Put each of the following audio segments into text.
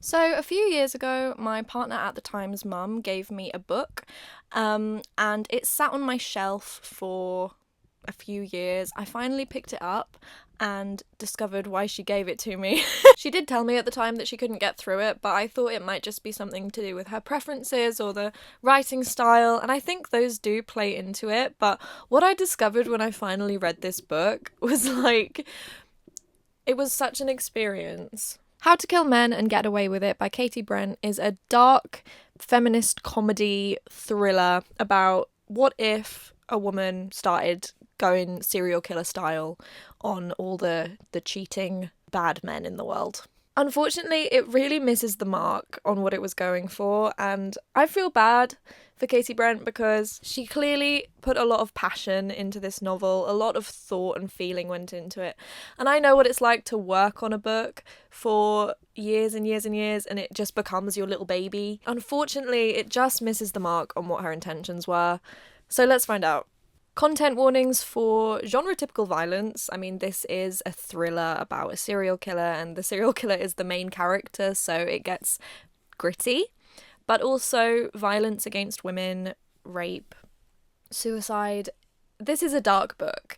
So, a few years ago, my partner at the time's mum gave me a book, and it sat on my shelf for a few years. I finally picked it up and discovered why she gave it to me. She did tell me at the time that she couldn't get through it, but I thought it might just be something to do with her preferences or the writing style, and I think those do play into it. But what I discovered when I finally read this book was it was such an experience. How to Kill Men and Get Away with It by Katy Brent is a dark feminist comedy thriller about what if a woman started going serial killer style on all the cheating bad men in the world. Unfortunately, it really misses the mark on what it was going for, and I feel bad for Katy Brent because she clearly put a lot of passion into this novel, a lot of thought and feeling went into it. And I know what it's like to work on a book for years and years and years and it just becomes your little baby. Unfortunately, it just misses the mark on what her intentions were. So let's find out. Content warnings for genre-typical violence. I mean, this is a thriller about a serial killer, and the serial killer is the main character, so it gets gritty. But also violence against women, rape, suicide. This is a dark book.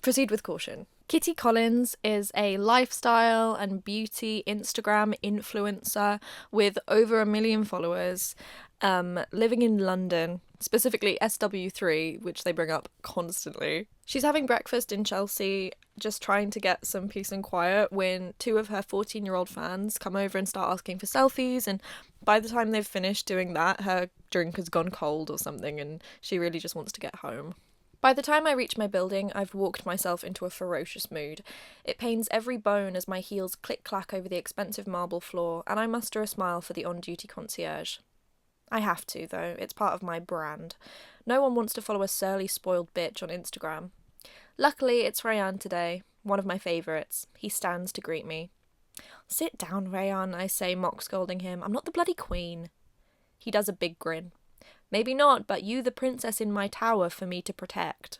Proceed with caution. Kitty Collins is a lifestyle and beauty Instagram influencer with over 1 million followers, living in London, specifically SW3, which they bring up constantly. She's having breakfast in Chelsea, just trying to get some peace and quiet, when two of her 14-year-old fans come over and start asking for selfies, and by the time they've finished doing that, her drink has gone cold or something, and she really just wants to get home. By the time I reach my building, I've walked myself into a ferocious mood. It pains every bone as my heels click-clack over the expensive marble floor, and I muster a smile for the on-duty concierge. I have to, though. It's part of my brand. No one wants to follow a surly, spoiled bitch on Instagram. Luckily, it's Rayan today, one of my favourites. He stands to greet me. "Sit down, Rayan," I say, mock scolding him. "I'm not the bloody queen." He does a big grin. "Maybe not, but you the princess in my tower for me to protect."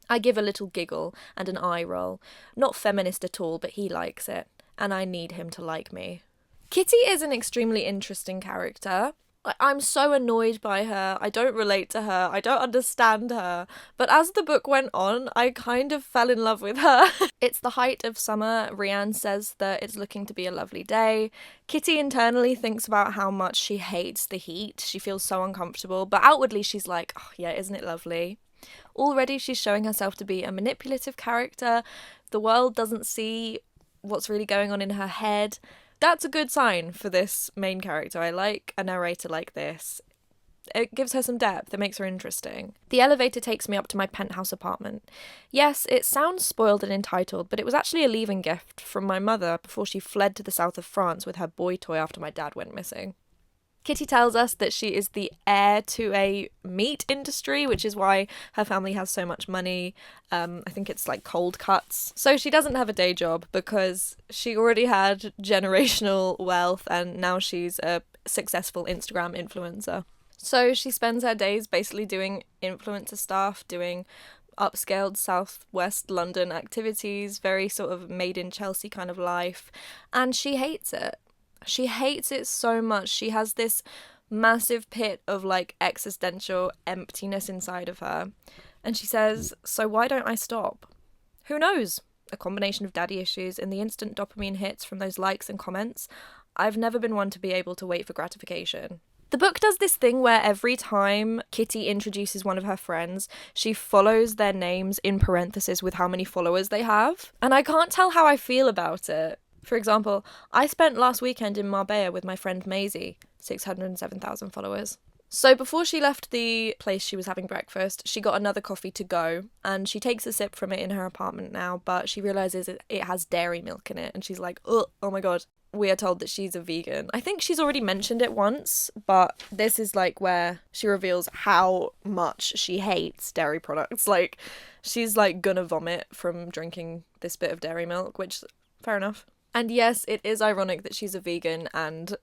I give a little giggle and an eye roll. Not feminist at all, but he likes it, and I need him to like me. Kitty is an extremely interesting character. I'm so annoyed by her. I don't relate to her. I don't understand her. But as the book went on, I kind of fell in love with her. It's the height of summer. Rianne says that it's looking to be a lovely day. Kitty internally thinks about how much she hates the heat. She feels so uncomfortable. But outwardly, she's like, "Oh, yeah, isn't it lovely?" Already, she's showing herself to be a manipulative character. The world doesn't see what's really going on in her head. That's a good sign for this main character. I like a narrator like this. It gives her some depth. It makes her interesting. The elevator takes me up to my penthouse apartment. Yes, it sounds spoiled and entitled, but it was actually a leaving gift from my mother before she fled to the south of France with her boy toy after my dad went missing. Kitty tells us that she is the heir to a meat industry, which is why her family has so much money. I think it's like cold cuts. So she doesn't have a day job because she already had generational wealth and now she's a successful Instagram influencer. So she spends her days basically doing influencer stuff, doing upscaled southwest London activities, very sort of made in Chelsea kind of life, and she hates it. She hates it so much. She has this massive pit of like existential emptiness inside of her. And she says, "So why don't I stop?" Who knows? A combination of daddy issues and the instant dopamine hits from those likes and comments. I've never been one to be able to wait for gratification. The book does this thing where every time Kitty introduces one of her friends, she follows their names in parentheses with how many followers they have. And I can't tell how I feel about it. For example, I spent last weekend in Marbella with my friend Maisie, 607,000 followers. So before she left the place she was having breakfast, she got another coffee to go, and she takes a sip from it in her apartment now, but she realises it has dairy milk in it, and she's like, oh my god. We are told that she's a vegan. I think she's already mentioned it once, but this is like where she reveals how much she hates dairy products. Like, she's like gonna vomit from drinking this bit of dairy milk, which, fair enough. And yes, it is ironic that she's a vegan and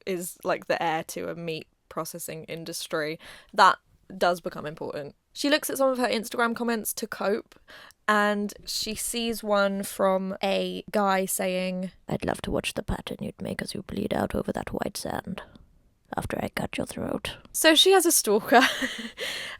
is like the heir to a meat processing industry. That does become important. She looks at some of her Instagram comments to cope, and she sees one from a guy saying, "I'd love to watch the pattern you'd make as you bleed out over that white sand after I cut your throat." So she has a stalker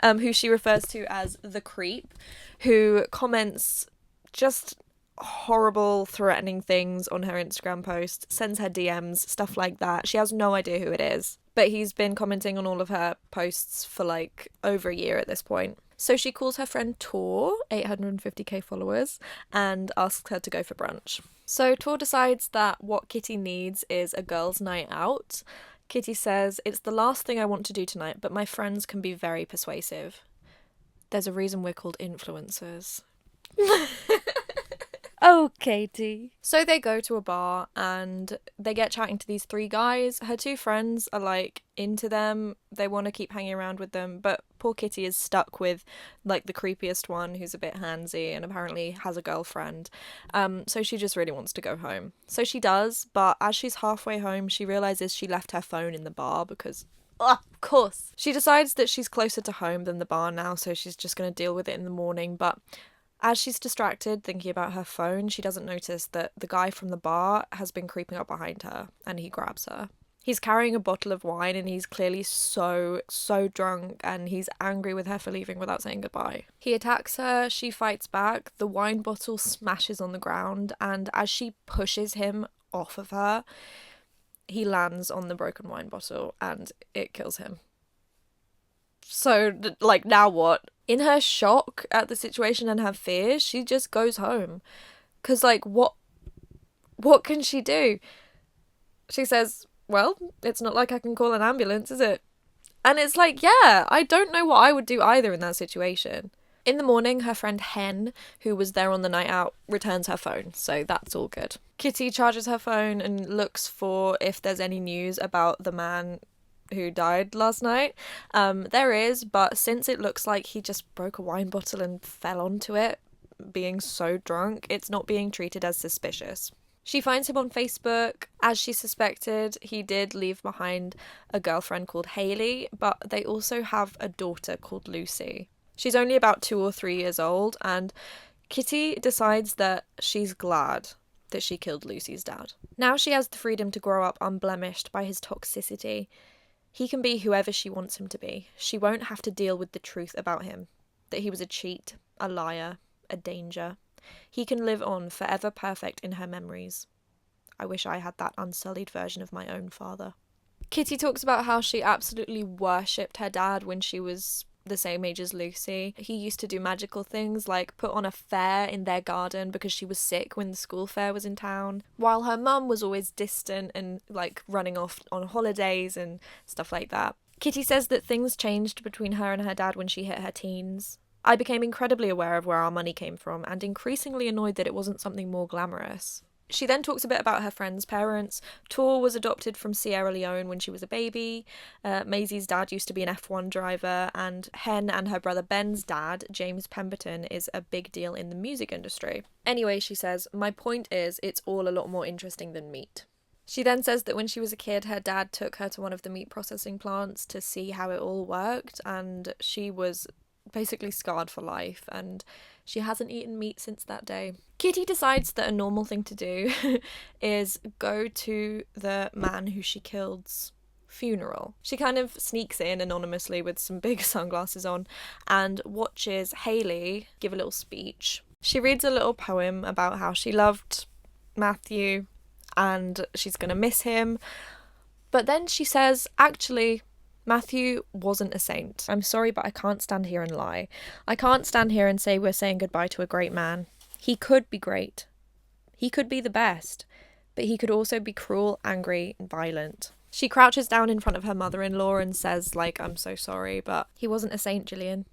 who she refers to as the creep, who comments just horrible, threatening things on her Instagram post, sends her DMs, stuff like that. She has no idea who it is, but he's been commenting on all of her posts for like over a year at this point. So she calls her friend Tor, 850k followers, and asks her to go for brunch. So Tor decides that what Kitty needs is a girls' night out. Kitty says, "It's the last thing I want to do tonight, but my friends can be very persuasive. There's a reason we're called influencers." Oh, Katie. So they go to a bar and they get chatting to these three guys. Her two friends are like into them. They want to keep hanging around with them, but poor Kitty is stuck with like the creepiest one who's a bit handsy and apparently has a girlfriend. So she just really wants to go home. So she does, but as she's halfway home, she realizes she left her phone in the bar because of course. She decides that she's closer to home than the bar now, so she's just going to deal with it in the morning, but as she's distracted thinking about her phone, she doesn't notice that the guy from the bar has been creeping up behind her and he grabs her. He's carrying a bottle of wine and he's clearly so drunk and he's angry with her for leaving without saying goodbye. He attacks her, she fights back, the wine bottle smashes on the ground, and as she pushes him off of her, he lands on the broken wine bottle and it kills him. So, like, now what? In her shock at the situation and her fears, she just goes home. Because, like, what can she do? She says, "Well, it's not like I can call an ambulance, is it?" And it's like, yeah, I don't know what I would do either in that situation. In the morning, her friend Hen, who was there on the night out, returns her phone, so that's all good. Kitty charges her phone and looks for if there's any news about the man who died last night. There is, but since it looks like he just broke a wine bottle and fell onto it, being so drunk, it's not being treated as suspicious. She finds him on Facebook. As she suspected, he did leave behind a girlfriend called Hayley, but they also have a daughter called Lucy. She's only about 2 or 3 years old, and Kitty decides that she's glad that she killed Lucy's dad. Now she has the freedom to grow up unblemished by his toxicity. He can be whoever she wants him to be. She won't have to deal with the truth about him, that he was a cheat, a liar, a danger. He can live on forever perfect in her memories. I wish I had that unsullied version of my own father. Kitty talks about how she absolutely worshipped her dad when she was the same age as Lucy. He used to do magical things like put on a fair in their garden because she was sick when the school fair was in town, while her mum was always distant and like running off on holidays and stuff like that. Kitty says that things changed between her and her dad when she hit her teens. "I became incredibly aware of where our money came from and increasingly annoyed that it wasn't something more glamorous." She then talks a bit about her friend's parents. Tor was adopted from Sierra Leone when she was a baby. Maisie's dad used to be an F1 driver, and Hen and her brother Ben's dad, James Pemberton, is a big deal in the music industry. Anyway, she says, "My point is, it's all a lot more interesting than meat." She then says that when she was a kid, her dad took her to one of the meat processing plants to see how it all worked, and she was basically scarred for life, and she hasn't eaten meat since that day. Kitty decides that a normal thing to do is go to the man who she killed's funeral. She kind of sneaks in anonymously with some big sunglasses on and watches Hayley give a little speech. She reads a little poem about how she loved Matthew and she's gonna miss him, but then she says, actually, Matthew wasn't a saint. I'm sorry, but I can't stand here and lie. I can't stand here and say we're saying goodbye to a great man. He could be great. He could be the best. But he could also be cruel, angry, and violent. She crouches down in front of her mother-in-law and says, like, "I'm so sorry, but he wasn't a saint, Gillian.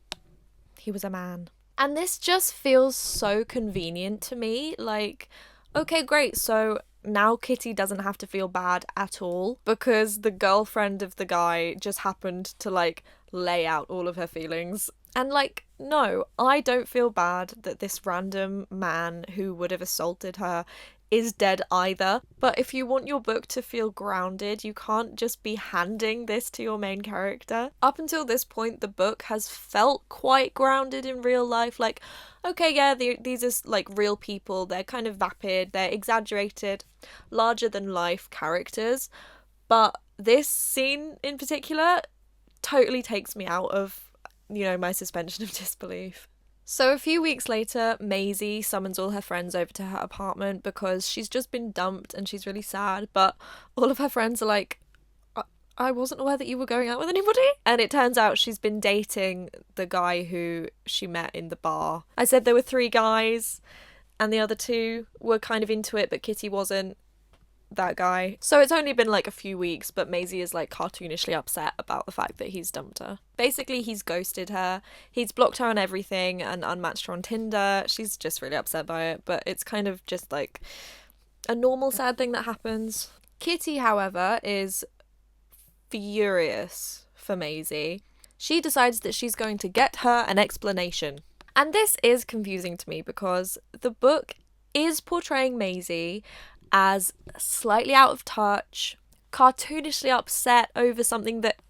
He was a man." And this just feels so convenient to me. Like, okay, great, so now Kitty doesn't have to feel bad at all because the girlfriend of the guy just happened to like lay out all of her feelings. And like, no, I don't feel bad that this random man who would have assaulted her is dead either. But if you want your book to feel grounded, you can't just be handing this to your main character. Up until this point, the book has felt quite grounded in real life. Like, okay, yeah, these are like real people. They're kind of vapid, they're exaggerated, larger than life characters. But this scene in particular totally takes me out of, my suspension of disbelief. So a few weeks later, Maisie summons all her friends over to her apartment because she's just been dumped and she's really sad, but all of her friends are like, I wasn't aware that you were going out with anybody. And it turns out she's been dating the guy who she met in the bar. I said there were 3 guys and the other 2 were kind of into it, but Kitty wasn't. That guy. So it's only been like a few weeks, but Maisie is like cartoonishly upset about the fact that he's dumped her. Basically, he's ghosted her. He's blocked her on everything and unmatched her on Tinder. She's just really upset by it, but it's kind of just like a normal sad thing that happens. Kitty, however, is furious for Maisie. She decides that she's going to get her an explanation. And this is confusing to me because the book is portraying Maisie as slightly out of touch, cartoonishly upset over something that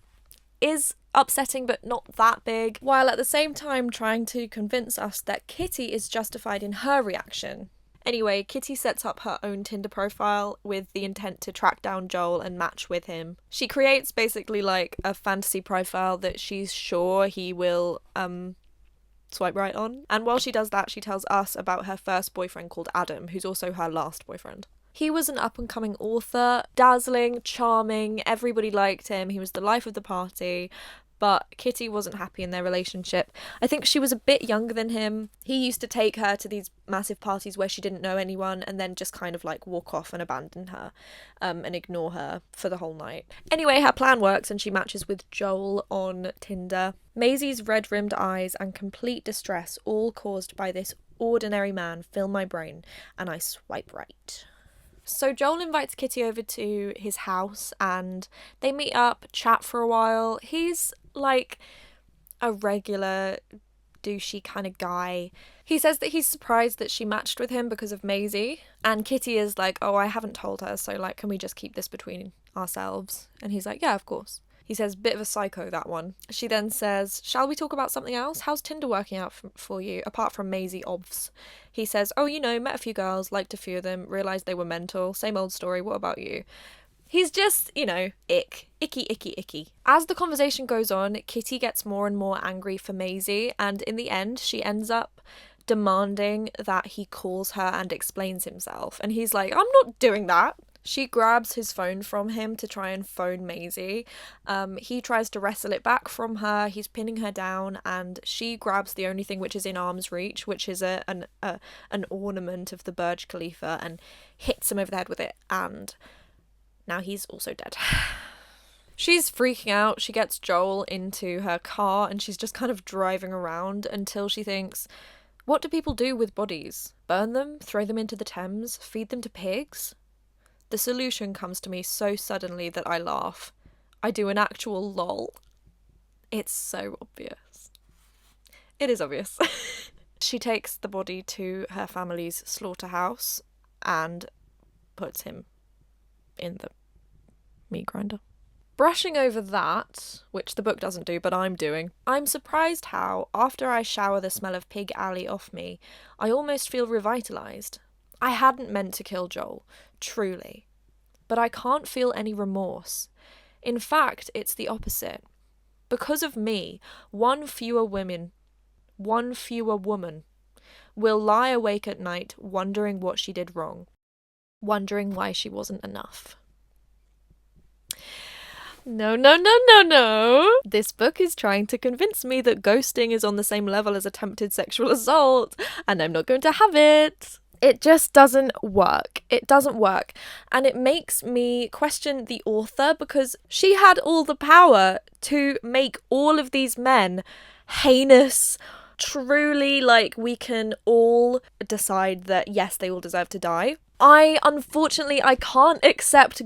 is upsetting but not that big, while at the same time trying to convince us that Kitty is justified in her reaction. Anyway, Kitty sets up her own Tinder profile with the intent to track down Joel and match with him. She creates basically like a fantasy profile that she's sure he will swipe right on. And while she does that, she tells us about her first boyfriend called Adam, who's also her last boyfriend. He was an up-and-coming author, dazzling, charming, everybody liked him, he was the life of the party, but Kitty wasn't happy in their relationship. I think she was a bit younger than him. He used to take her to these massive parties where she didn't know anyone and then just kind of like walk off and abandon her and ignore her for the whole night. Anyway, her plan works and she matches with Joel on Tinder. Maisie's red-rimmed eyes and complete distress, all caused by this ordinary man, fill my brain, and I swipe right. So Joel invites Kitty over to his house and they meet up, chat for a while. He's like a regular douchey kind of guy. He says that he's surprised that she matched with him because of Maisie, and Kitty is like, oh, I haven't told her, so like, can we just keep this between ourselves? And he's like, yeah, of course. He says, bit of a psycho, that one. She then says, shall we talk about something else? How's Tinder working out for you, apart from Maisie obvs? He says, oh, met a few girls, liked a few of them, realised they were mental. Same old story, what about you? He's just, icky, icky. As the conversation goes on, Kitty gets more and more angry for Maisie, and in the end, she ends up demanding that he calls her and explains himself. And he's like, I'm not doing that. She grabs his phone from him to try and phone Maisie. He tries to wrestle it back from her. He's pinning her down, and she grabs the only thing which is in arm's reach, which is an ornament of the Burj Khalifa, and hits him over the head with it. And now he's also dead. She's freaking out. She gets Joel into her car, and she's just kind of driving around until she thinks, what do people do with bodies? Burn them? Throw them into the Thames? Feed them to pigs? The solution comes to me so suddenly that I laugh. I do an actual lol. It's so obvious. It is obvious. She takes the body to her family's slaughterhouse and puts him in the meat grinder. Brushing over that, which the book doesn't do, but I'm doing, I'm surprised how, after I shower the smell of Pig Alley off me, I almost feel revitalised. I hadn't meant to kill Joel, truly, but I can't feel any remorse. In fact, it's the opposite. Because of me, one fewer woman will lie awake at night wondering what she did wrong, wondering why she wasn't enough. No. This book is trying to convince me that ghosting is on the same level as attempted sexual assault, and I'm not going to have it. It just doesn't work. It doesn't work. And it makes me question the author, because she had all the power to make all of these men heinous, truly, like, we can all decide that, yes, they all deserve to die. Unfortunately, I can't accept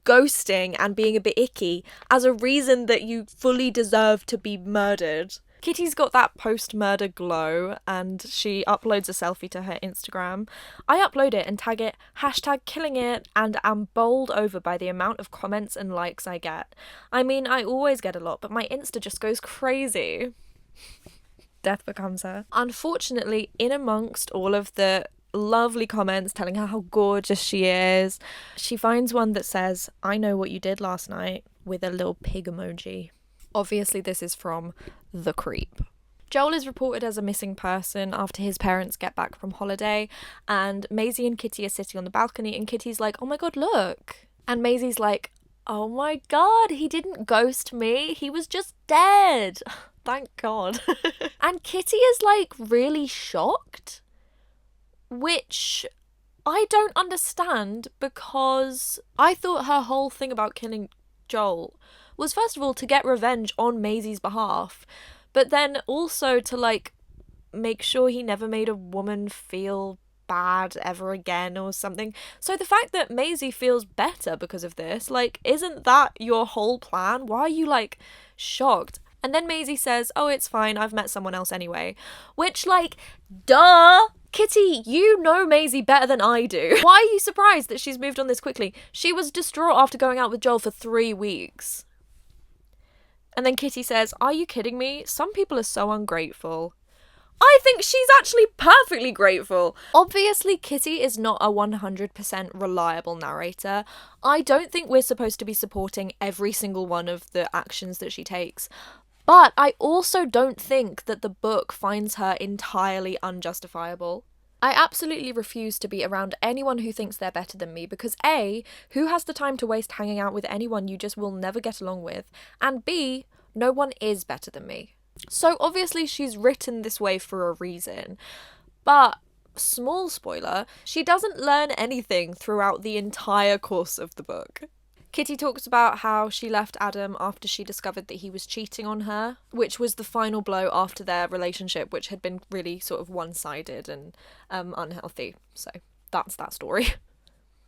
ghosting and being a bit icky as a reason that you fully deserve to be murdered. Kitty's got that post-murder glow and she uploads a selfie to her Instagram. I upload it and tag it #killingit and am bowled over by the amount of comments and likes I get. I mean, I always get a lot, but my Insta just goes crazy. Death becomes her. Unfortunately, in amongst all of the lovely comments telling her how gorgeous she is, she finds one that says, "I know what you did last night," with a little pig emoji. Obviously, this is from The Creep. Joel is reported as a missing person after his parents get back from holiday, and Maisie and Kitty are sitting on the balcony, and Kitty's like, "Oh my god, look." And Maisie's like, "Oh my god, he didn't ghost me, he was just dead." Thank god. And Kitty is like really shocked, which I don't understand, because I thought her whole thing about killing Joel was first of all to get revenge on Maisie's behalf, but then also to like make sure he never made a woman feel bad ever again or something. So the fact that Maisie feels better because of this, like, isn't that your whole plan? Why are you like shocked? And then Maisie says, "Oh, it's fine, I've met someone else anyway." Which, like, duh! Kitty, you know Maisie better than I do. Why are you surprised that she's moved on this quickly? She was distraught after going out with Joel for 3 weeks. And then Kitty says, "Are you kidding me? Some people are so ungrateful." I think she's actually perfectly grateful. Obviously, Kitty is not a 100% reliable narrator. I don't think we're supposed to be supporting every single one of the actions that she takes. But I also don't think that the book finds her entirely unjustifiable. I absolutely refuse to be around anyone who thinks they're better than me, because A, who has the time to waste hanging out with anyone you just will never get along with? And B, no one is better than me. So obviously she's written this way for a reason. But, small spoiler, she doesn't learn anything throughout the entire course of the book. Kitty talks about how she left Adam after she discovered that he was cheating on her, which was the final blow after their relationship, which had been really sort of one-sided and unhealthy. So that's that story,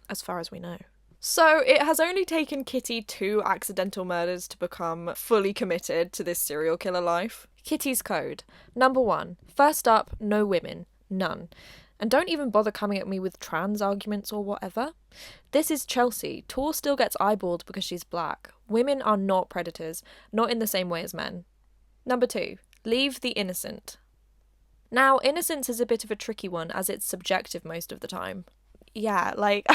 as far as we know. So it has only taken Kitty 2 accidental murders to become fully committed to this serial killer life. Kitty's code. Number 1. First up, no women. None. And don't even bother coming at me with trans arguments or whatever. This is Chelsea. Tor still gets eyeballed because she's black. Women are not predators, not in the same way as men. Number 2. Leave the innocent. Now, innocence is a bit of a tricky one, as it's subjective most of the time. Yeah, like...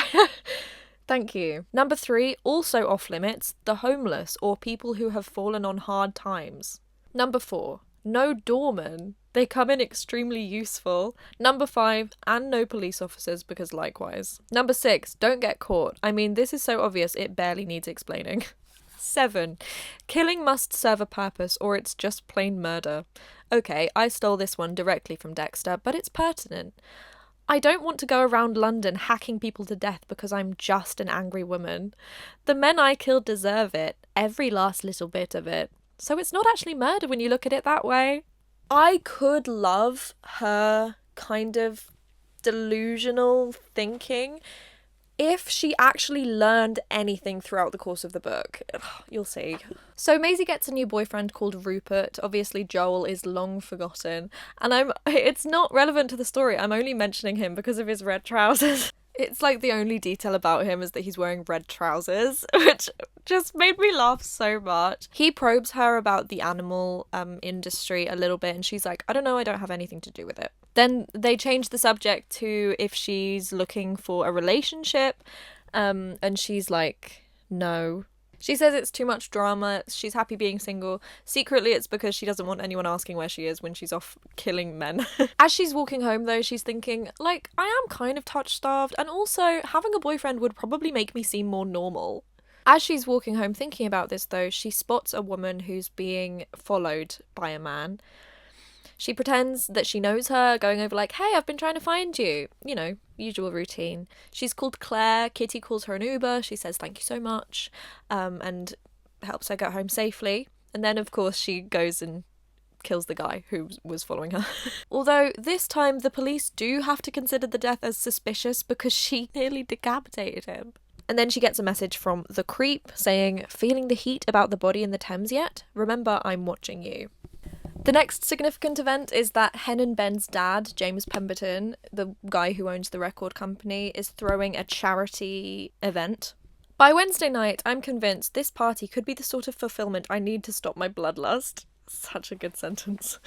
Thank you. Number 3, also off limits, the homeless or people who have fallen on hard times. Number 4, no doorman. They come in extremely useful. Number 5, and no police officers, because likewise. Number 6, don't get caught. I mean, this is so obvious it barely needs explaining. 7, killing must serve a purpose or it's just plain murder. Okay, I stole this one directly from Dexter, but it's pertinent. I don't want to go around London hacking people to death because I'm just an angry woman. The men I killed deserve it, every last little bit of it. So it's not actually murder when you look at it that way. I could love her kind of delusional thinking if she actually learned anything throughout the course of the book. You'll see. So Maisie gets a new boyfriend called Rupert. Obviously Joel is long forgotten. And it's not relevant to the story. I'm only mentioning him because of his red trousers. It's like the only detail about him is that he's wearing red trousers, which just made me laugh so much. He probes her about the animal industry a little bit and she's like, "I don't know, I don't have anything to do with it." Then they change the subject to if she's looking for a relationship, and she's like, no. She says it's too much drama, she's happy being single. Secretly, it's because she doesn't want anyone asking where she is when she's off killing men. As she's walking home, though, she's thinking, like, I am kind of touch-starved, and also, having a boyfriend would probably make me seem more normal. As she's walking home thinking about this, though, she spots a woman who's being followed by a man. She pretends that she knows her, going over like, "Hey, I've been trying to find you." You know, usual routine. She's called Claire. Kitty calls her an Uber. She says thank you so much, and helps her get home safely. And then, of course, she goes and kills the guy who was following her. Although, this time, the police do have to consider the death as suspicious because she nearly decapitated him. And then she gets a message from the creep saying, "Feeling the heat about the body in the Thames yet? Remember, I'm watching you." The next significant event is that Hen and Ben's dad, James Pemberton, the guy who owns the record company, is throwing a charity event. By Wednesday night, I'm convinced this party could be the sort of fulfillment I need to stop my bloodlust. Such a good sentence.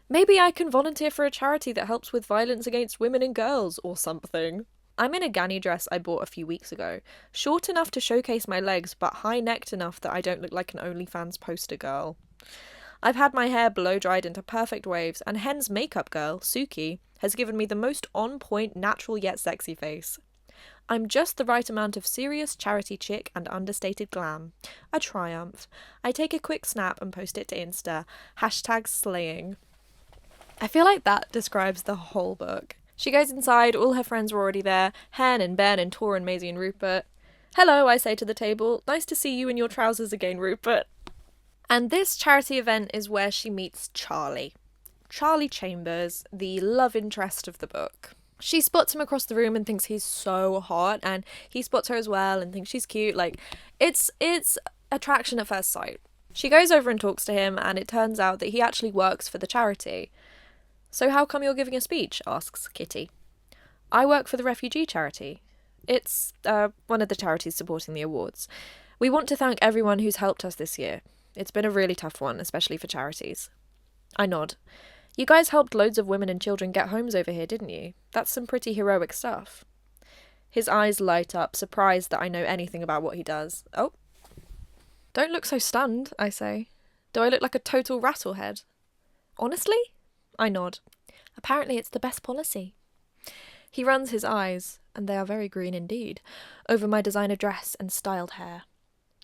Maybe I can volunteer for a charity that helps with violence against women and girls, or something. I'm in a Ganni dress I bought a few weeks ago. Short enough to showcase my legs, but high-necked enough that I don't look like an OnlyFans poster girl. I've had my hair blow-dried into perfect waves, and Hen's makeup girl, Suki, has given me the most on-point, natural yet sexy face. I'm just the right amount of serious charity chick and understated glam. A triumph. I take a quick snap and post it to Insta. #slaying. I feel like that describes the whole book. She goes inside, all her friends were already there. Hen and Ben and Tor and Maisie and Rupert. Hello, I say to the table. Nice to see you in your trousers again, Rupert. And this charity event is where she meets Charlie. Charlie Chambers, the love interest of the book. She spots him across the room and thinks he's so hot, and he spots her as well and thinks she's cute. Like, it's attraction at first sight. She goes over and talks to him, and it turns out that he actually works for the charity. So how come you're giving a speech? Asks Kitty. I work for the refugee charity. It's one of the charities supporting the awards. We want to thank everyone who's helped us this year. It's been a really tough one, especially for charities. I nod. You guys helped loads of women and children get homes over here, didn't you? That's some pretty heroic stuff. His eyes light up, surprised that I know anything about what he does. Oh. Don't look so stunned, I say. Do I look like a total rattlehead? Honestly? I nod. Apparently it's the best policy. He runs his eyes, and they are very green indeed, over my designer dress and styled hair.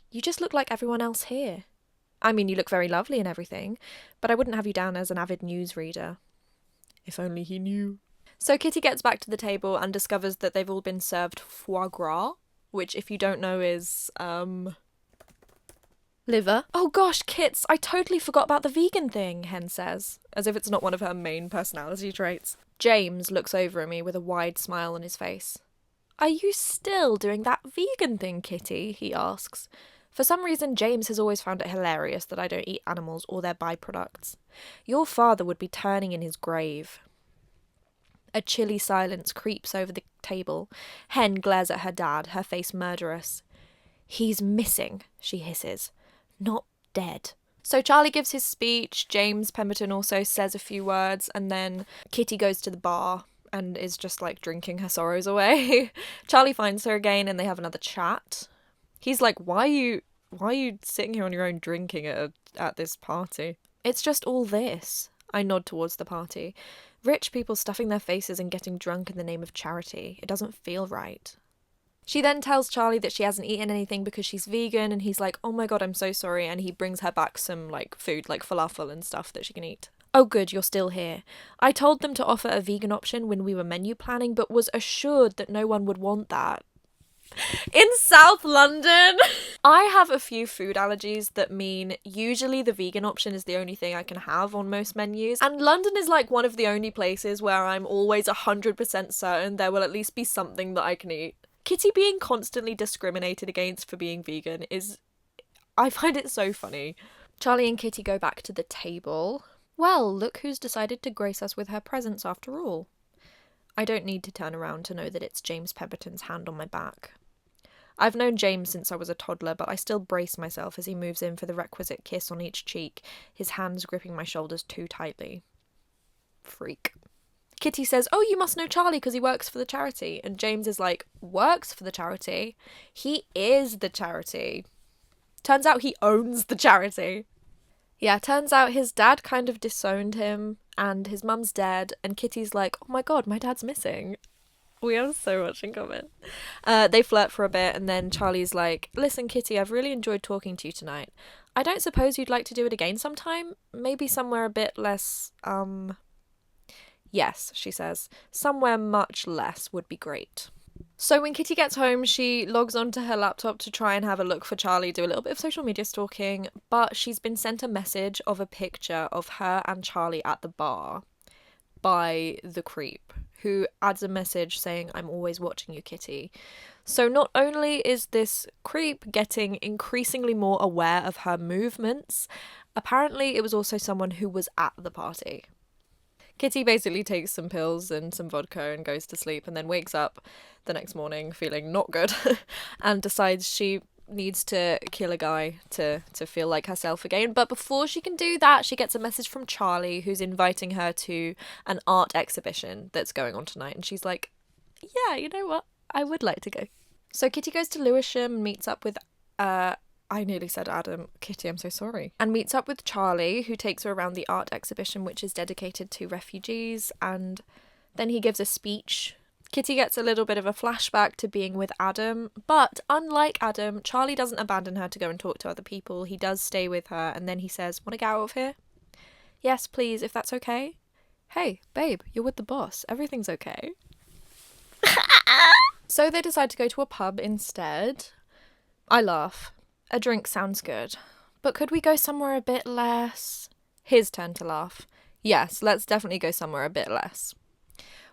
You just look like everyone else here. I mean, you look very lovely and everything, but I wouldn't have you down as an avid newsreader. If only he knew. So Kitty gets back to the table and discovers that they've all been served foie gras, which, if you don't know, is, liver. Oh gosh, Kits, I totally forgot about the vegan thing, Hen says, as if it's not one of her main personality traits. James looks over at me with a wide smile on his face. Are you still doing that vegan thing, Kitty? He asks. For some reason, James has always found it hilarious that I don't eat animals or their byproducts. Your father would be turning in his grave. A chilly silence creeps over the table. Hen glares at her dad, her face murderous. He's missing, she hisses. Not dead. So Charlie gives his speech, James Pemberton also says a few words, and then Kitty goes to the bar and is just like drinking her sorrows away. Charlie finds her again and they have another chat. He's like, why are you sitting here on your own drinking at this party? It's just all this. I nod towards the party. Rich people stuffing their faces and getting drunk in the name of charity. It doesn't feel right. She then tells Charlie that she hasn't eaten anything because she's vegan, and he's like, oh my god, I'm so sorry, and he brings her back some, like, food, like falafel and stuff that she can eat. Oh good, you're still here. I told them to offer a vegan option when we were menu planning, but was assured that no one would want that. In South London! I have a few food allergies that mean usually the vegan option is the only thing I can have on most menus, and London is like one of the only places where I'm always 100% certain there will at least be something that I can eat. Kitty being constantly discriminated against for being vegan is... I find it so funny. Charlie and Kitty go back to the table. Well, look who's decided to grace us with her presence after all. I don't need to turn around to know that it's James Pemberton's hand on my back. I've known James since I was a toddler, but I still brace myself as he moves in for the requisite kiss on each cheek, his hands gripping my shoulders too tightly. Freak. Kitty says, oh, you must know Charlie because he works for the charity. And James is like, works for the charity? He is the charity. Turns out he owns the charity. Yeah, turns out his dad kind of disowned him, and his mum's dead, and Kitty's like, oh my god, my dad's missing. We have so much in common. They flirt for a bit, and then Charlie's like, listen, Kitty, I've really enjoyed talking to you tonight. I don't suppose you'd like to do it again sometime? Maybe somewhere a bit less, Yes, she says. Somewhere much less would be great. So when Kitty gets home, she logs onto her laptop to try and have a look for Charlie, do a little bit of social media stalking, but she's been sent a message of a picture of her and Charlie at the bar by the creep, who adds a message saying, I'm always watching you, Kitty. So not only is this creep getting increasingly more aware of her movements, apparently it was also someone who was at the party. Kitty basically takes some pills and some vodka and goes to sleep, and then wakes up the next morning feeling not good and decides she needs to kill a guy to feel like herself again. But before she can do that, she gets a message from Charlie, who's inviting her to an art exhibition that's going on tonight, and she's like, yeah, you know what, I would like to go. So Kitty goes to Lewisham and meets up with I nearly said Adam. Kitty, I'm so sorry. And meets up with Charlie, who takes her around the art exhibition, which is dedicated to refugees, and then he gives a speech. Kitty gets a little bit of a flashback to being with Adam, but unlike Adam, Charlie doesn't abandon her to go and talk to other people. He does stay with her, and then he says, "Want to get out of here?" "Yes, please, if that's okay." "Hey, babe, you're with the boss. Everything's okay." So they decide to go to a pub instead. I laugh. A drink sounds good. But could we go somewhere a bit less? His turn to laugh. Yes, let's definitely go somewhere a bit less.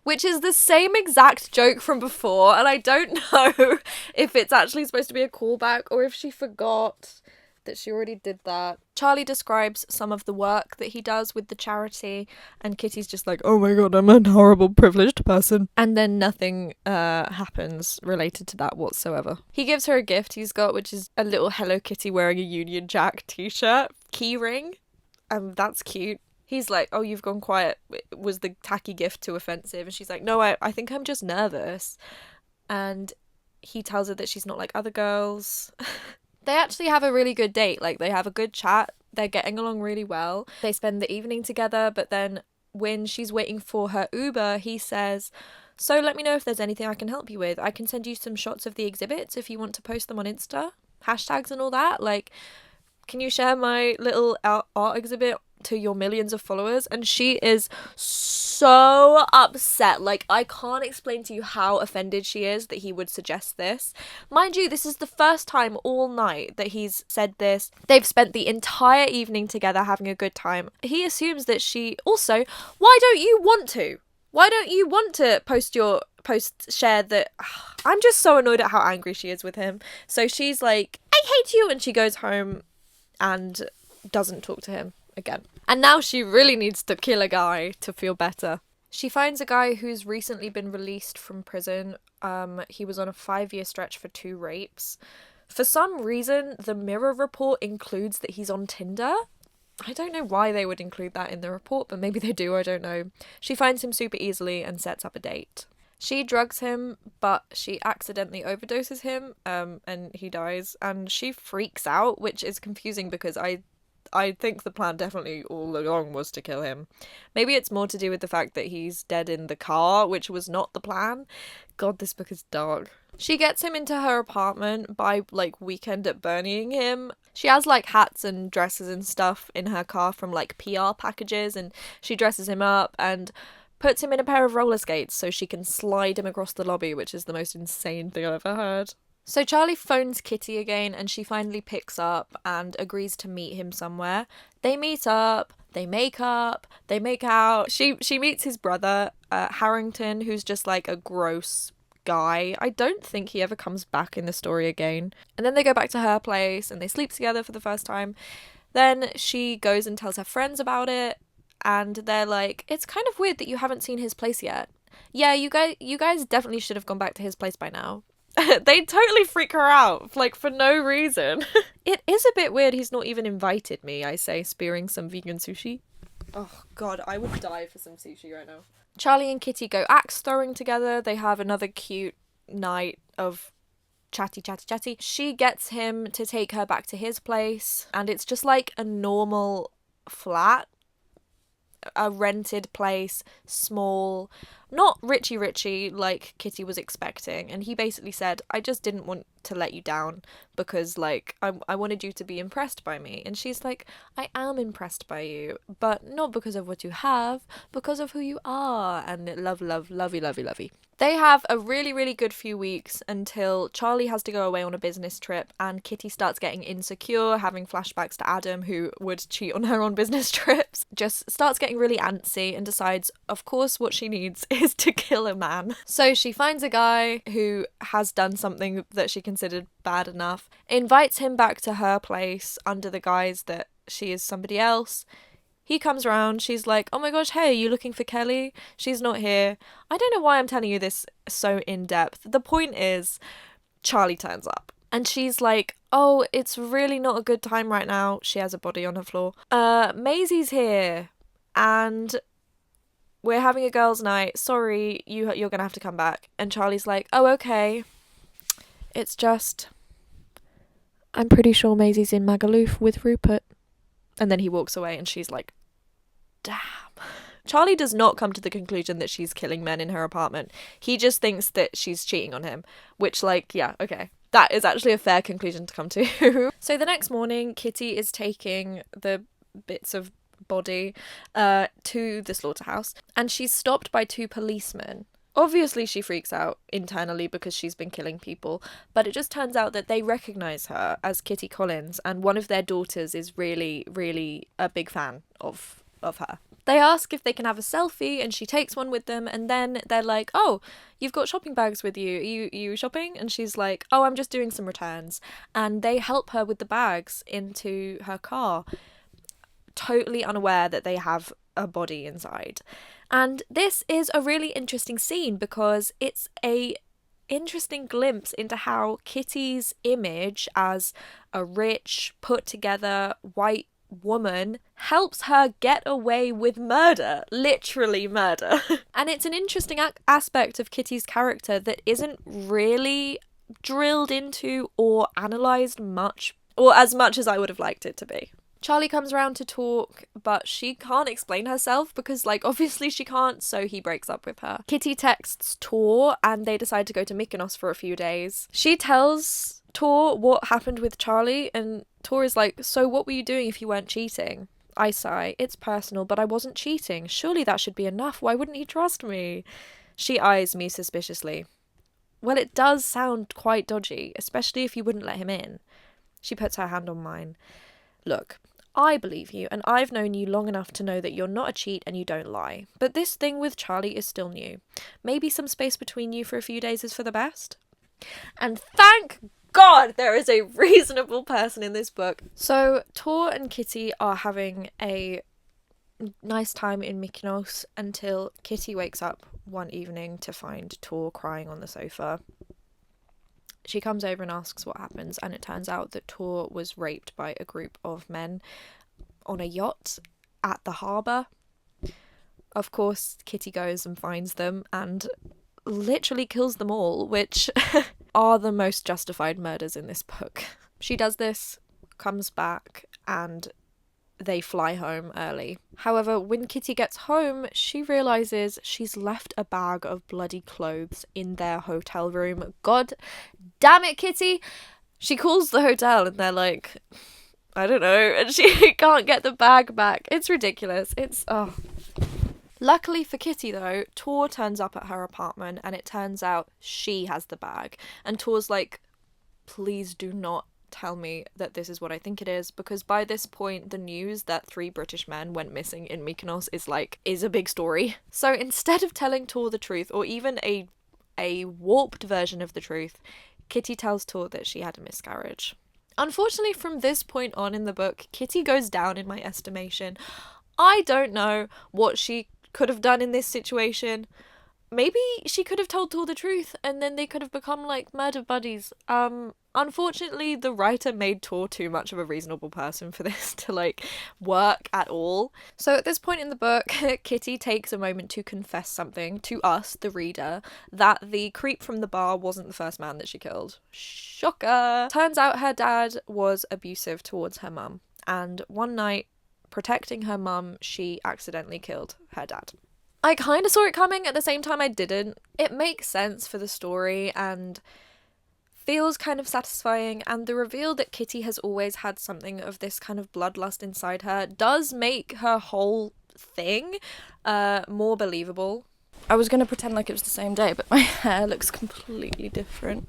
Which is the same exact joke from before, and I don't know if it's actually supposed to be a callback or if she forgot that she already did that. Charlie describes some of the work that he does with the charity, and Kitty's just like, oh my god, I'm a horrible privileged person. And then nothing happens related to that whatsoever. He gives her a gift he's got, which is a little Hello Kitty wearing a Union Jack t-shirt, key ring. That's cute. He's like, oh, you've gone quiet. Was the tacky gift too offensive? And she's like, no, I think I'm just nervous. And he tells her that she's not like other girls. They actually have a really good date. Like, they have a good chat. They're getting along really well. They spend the evening together, but then when she's waiting for her Uber, he says, so let me know if there's anything I can help you with. I can send you some shots of the exhibits if you want to post them on Insta. Hashtags and all that. Like, can you share my little art exhibit to your millions of followers? And she is so upset. Like, I can't explain to you how offended she is that he would suggest this. Mind you, this is the first time all night that he's said this. They've spent the entire evening together having a good time. He assumes that she also, why don't you want to? Why don't you want to share that? I'm just so annoyed at how angry she is with him. So she's like, I hate you, and she goes home and doesn't talk to him again. And now she really needs to kill a guy to feel better. She finds a guy who's recently been released from prison. He was on a 5-year stretch for 2 rapes. For some reason, the Mirror report includes that he's on Tinder. I don't know why they would include that in the report, but maybe they do, I don't know. She finds him super easily and sets up a date. She drugs him, but she accidentally overdoses him, and he dies, and she freaks out, which is confusing because I think the plan definitely all along was to kill him. Maybe it's more to do with the fact that he's dead in the car, which was not the plan. God, this book is dark. She gets him into her apartment by, like, weekend at Bernieing him. She has, like, hats and dresses and stuff in her car from, like, PR packages, and she dresses him up and puts him in a pair of roller skates so she can slide him across the lobby, which is the most insane thing I've ever heard. So Charlie phones Kitty again, and she finally picks up and agrees to meet him somewhere. They meet up, they make out. She meets his brother, Harrington, who's just like a gross guy. I don't think he ever comes back in the story again. And then they go back to her place and they sleep together for the first time. Then she goes and tells her friends about it, and they're like, it's kind of weird that you haven't seen his place yet. Yeah, you guys definitely should have gone back to his place by now. They totally freak her out, like, for no reason. It is a bit weird he's not even invited me, I say, spearing some vegan sushi. Oh god, I would die for some sushi right now. Charlie and Kitty go axe throwing together. They have another cute night of chatty. She gets him to take her back to his place, and it's just like a normal flat. A rented place, small, not richy like Kitty was expecting. And he basically said, I just didn't want to let you down because, like, I wanted you to be impressed by me. And she's like, I am impressed by you, but not because of what you have, because of who you are. And lovey. They have a really, really good few weeks until Charlie has to go away on a business trip, and Kitty starts getting insecure, having flashbacks to Adam, who would cheat on her on business trips. Just starts getting really antsy and decides, of course, what she needs is to kill a man. So she finds a guy who has done something that she considered bad enough, invites him back to her place under the guise that she is somebody else. He comes around, she's like, oh my gosh, hey, are you looking for Kelly? She's not here. I don't know why I'm telling you this so in depth. The point is, Charlie turns up. And she's like, oh, it's really not a good time right now. She has a body on her floor. Maisie's here. And we're having a girls' night. Sorry, you're going to have to come back. And Charlie's like, oh, okay. It's just, I'm pretty sure Maisie's in Magaluf with Rupert. And then he walks away and she's like, damn. Charlie does not come to the conclusion that she's killing men in her apartment. He just thinks that she's cheating on him, which, like, yeah, okay. That is actually a fair conclusion to come to. So the next morning, Kitty is taking the bits of body to the slaughterhouse, and she's stopped by 2 policemen. Obviously, she freaks out internally because she's been killing people, but it just turns out that they recognise her as Kitty Collins, and one of their daughters is really, really a big fan of her. They ask if they can have a selfie, and she takes one with them, and then they're like, oh, you've got shopping bags with you. Are you shopping? And she's like, oh, I'm just doing some returns. And they help her with the bags into her car, totally unaware that they have a body inside. And this is a really interesting scene because it's a interesting glimpse into how Kitty's image as a rich, put together, white woman helps her get away with murder, literally murder. And it's an interesting aspect of Kitty's character that isn't really drilled into or analysed much, or as much as I would have liked it to be. Charlie comes around to talk, but she can't explain herself because, like, obviously she can't, so he breaks up with her. Kitty texts Tor and they decide to go to Mykonos for a few days. She tells Tor what happened with Charlie, and Tor is like, so what were you doing if you weren't cheating? I sigh, it's personal, but I wasn't cheating. Surely that should be enough. Why wouldn't he trust me? She eyes me suspiciously. Well, it does sound quite dodgy, especially if you wouldn't let him in. She puts her hand on mine. Look, I believe you, and I've known you long enough to know that you're not a cheat and you don't lie. But this thing with Charlie is still new. Maybe some space between you for a few days is for the best? And thank God there is a reasonable person in this book. So Tor and Kitty are having a nice time in Mykonos until Kitty wakes up one evening to find Tor crying on the sofa. She comes over and asks what happens, and it turns out that Tor was raped by a group of men on a yacht at the harbour. Of course, Kitty goes and finds them and literally kills them all, which are the most justified murders in this book. She does this, comes back, and they fly home early. However, when Kitty gets home, she realises she's left a bag of bloody clothes in their hotel room. God damn it, Kitty! She calls the hotel and they're like, I don't know, and she can't get the bag back. It's ridiculous. Luckily for Kitty, though, Tor turns up at her apartment and it turns out she has the bag. And Tor's like, please do not tell me that this is what I think it is, because by this point the news that 3 British men went missing in Mykonos is a big story. So instead of telling Tor the truth, or even a warped version of the truth, Kitty tells Tor that she had a miscarriage. Unfortunately, from this point on in the book, Kitty goes down in my estimation. I don't know what she could have done in this situation. Maybe she could have told Tor the truth and then they could have become like murder buddies. Unfortunately, the writer made Tor too much of a reasonable person for this to like work at all. So at this point in the book, Kitty takes a moment to confess something to us, the reader, that the creep from the bar wasn't the first man that she killed. Shocker! Turns out her dad was abusive towards her mum, and one night, protecting her mum, she accidentally killed her dad. I kind of saw it coming, at the same time I didn't. It makes sense for the story and feels kind of satisfying, and the reveal that Kitty has always had something of this kind of bloodlust inside her does make her whole thing more believable. I was going to pretend like it was the same day, but my hair looks completely different.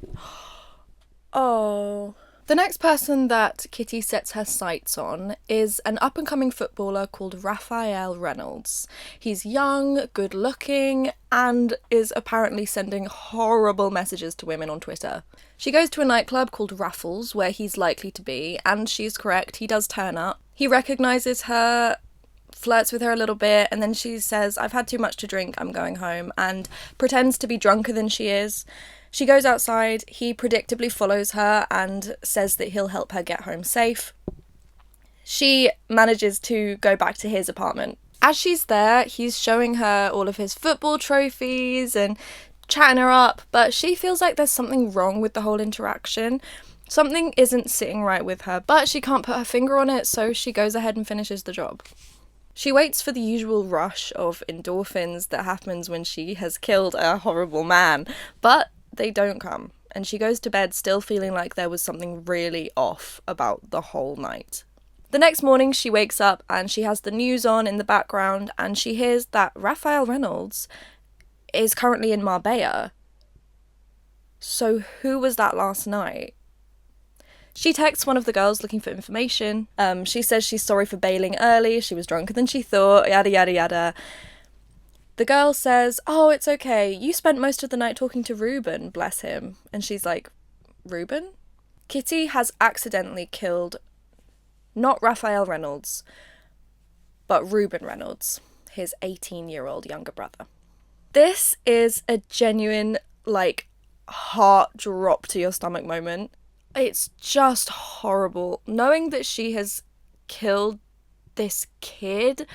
Oh, The next person that Kitty sets her sights on is an up-and-coming footballer called Raphael Reynolds. He's young, good-looking, and is apparently sending horrible messages to women on Twitter. She goes to a nightclub called Raffles, where he's likely to be, and she's correct, he does turn up. He recognises her, flirts with her a little bit, and then she says, "I've had too much to drink, I'm going home," and pretends to be drunker than she is. She goes outside, he predictably follows her and says that he'll help her get home safe. She manages to go back to his apartment. As she's there, he's showing her all of his football trophies and chatting her up, but she feels like there's something wrong with the whole interaction. Something isn't sitting right with her, but she can't put her finger on it, so she goes ahead and finishes the job. She waits for the usual rush of endorphins that happens when she has killed a horrible man, but they don't come, and she goes to bed still feeling like there was something really off about the whole night. The next morning she wakes up and she has the news on in the background, and she hears that Raphael Reynolds is currently in Marbella. So who was that last night? She texts one of the girls looking for information. She says she's sorry for bailing early, she was drunker than she thought, yada yada yada. The girl says, "Oh, it's okay, you spent most of the night talking to Ruben, bless him." And she's like, "Ruben?" Kitty has accidentally killed not Raphael Reynolds, but Ruben Reynolds, his 18-year-old younger brother. This is a genuine, heart drop to your stomach moment. It's just horrible. Knowing that she has killed this kid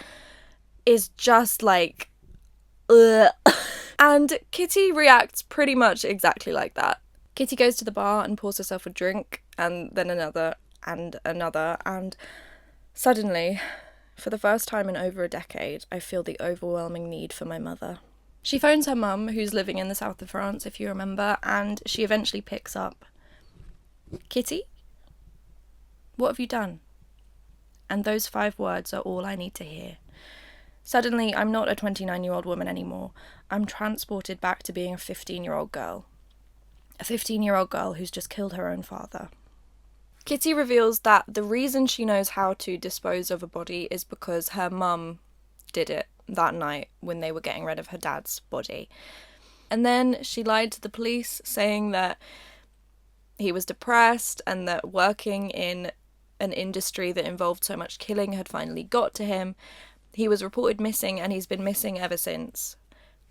is just ugh. And Kitty reacts pretty much exactly like that. Kitty goes to the bar and pours herself a drink, and then another, and another, and suddenly, for the first time in over a decade, I feel the overwhelming need for my mother. She phones her mum, who's living in the south of France, if you remember, and she eventually picks up. "Kitty? What have you done?" And those 5 words are all I need to hear. Suddenly, I'm not a 29-year-old woman anymore. I'm transported back to being a 15-year-old girl. A 15-year-old girl who's just killed her own father. Kitty reveals that the reason she knows how to dispose of a body is because her mum did it that night when they were getting rid of her dad's body. And then she lied to the police, saying that he was depressed and that working in an industry that involved so much killing had finally got to him. He was reported missing, and he's been missing ever since.